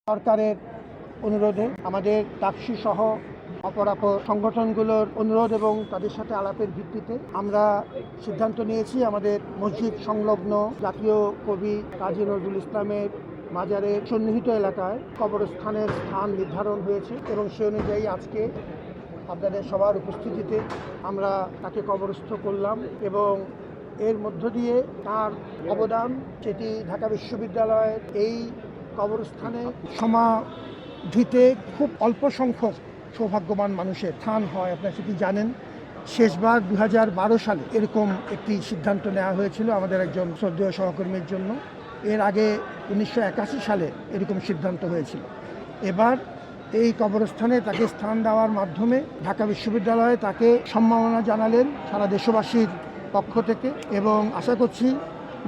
সরকারের অনুরোধে আমাদের টাকসু সহ অপরাপর সংগঠনগুলোর অনুরোধ এবং তাদের সাথে আলাপের ভিত্তিতে আমরা সিদ্ধান্ত নিয়েছি আমাদের মসজিদ সংলগ্ন জাতীয় কবি কাজী নজরুল ইসলামের মাজারের সন্নিহিত এলাকায় কবরস্থানের স্থান নির্ধারণ হয়েছে এবং সে অনুযায়ী আজকে আপনাদের সবার উপস্থিতিতে আমরা তাকে কবরস্থ করলাম এবং এর মধ্য দিয়ে তার অবদান সেটি ঢাকা বিশ্ববিদ্যালয়ের এই কবরস্থানে সমাধিতে খুব অল্প সংখ্যক সৌভাগ্যবান মানুষের স্থান হয়। আপনারা সেটি জানেন, শেষবার 2012 সালে এরকম একটি সিদ্ধান্ত নেওয়া হয়েছিল আমাদের একজন শ্রদ্ধেয় সহকর্মীর জন্য। এর আগে 1981 সালে এরকম সিদ্ধান্ত হয়েছিল। এবার এই কবরস্থানে তাকে স্থান দেওয়ার মাধ্যমে ঢাকা বিশ্ববিদ্যালয়ে তাকে সম্মাননা জানালেন সারা দেশবাসীর পক্ষ থেকে এবং আশা করছি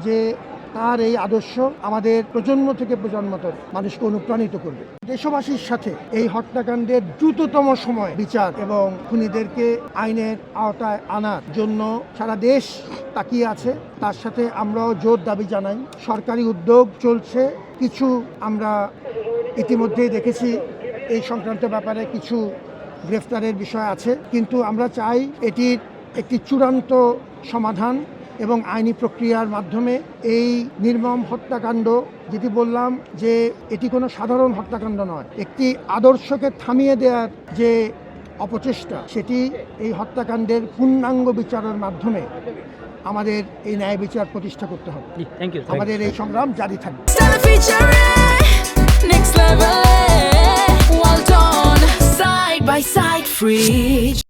যে তার এই আদর্শ আমাদের প্রজন্ম থেকে প্রজন্মতর মানুষকে অনুপ্রাণিত করবে। দেশবাসীর সাথে এই হত্যাকাণ্ডের দ্রুততম সময় বিচার এবং খুনিদেরকে আইনের আওতায় আনার জন্য সারা দেশ তাকিয়ে আছে। তার সাথে আমরাও জোর দাবি জানাই। সরকারি উদ্যোগ চলছে, কিছু আমরা ইতিমধ্যেই দেখেছি এই সংক্রান্ত ব্যাপারে কিছু গ্রেফতারের বিষয় আছে, কিন্তু আমরা চাই এটির একটি চূড়ান্ত সমাধান এবং আইনি প্রক্রিয়ার মাধ্যমে এই নির্মম হত্যাকাণ্ড, যেটি বললাম যে এটি কোনো সাধারণ হত্যাকাণ্ড নয়, একটি আদর্শকে থামিয়ে দেওয়ার যে অপচেষ্টা, সেটি এই হত্যাকাণ্ডের পূর্ণাঙ্গ বিচারের মাধ্যমে আমাদের এই ন্যায় বিচার প্রতিষ্ঠা করতে হবে। আমাদের এই সংগ্রাম জারি থাকবে। Well done, side by side, free.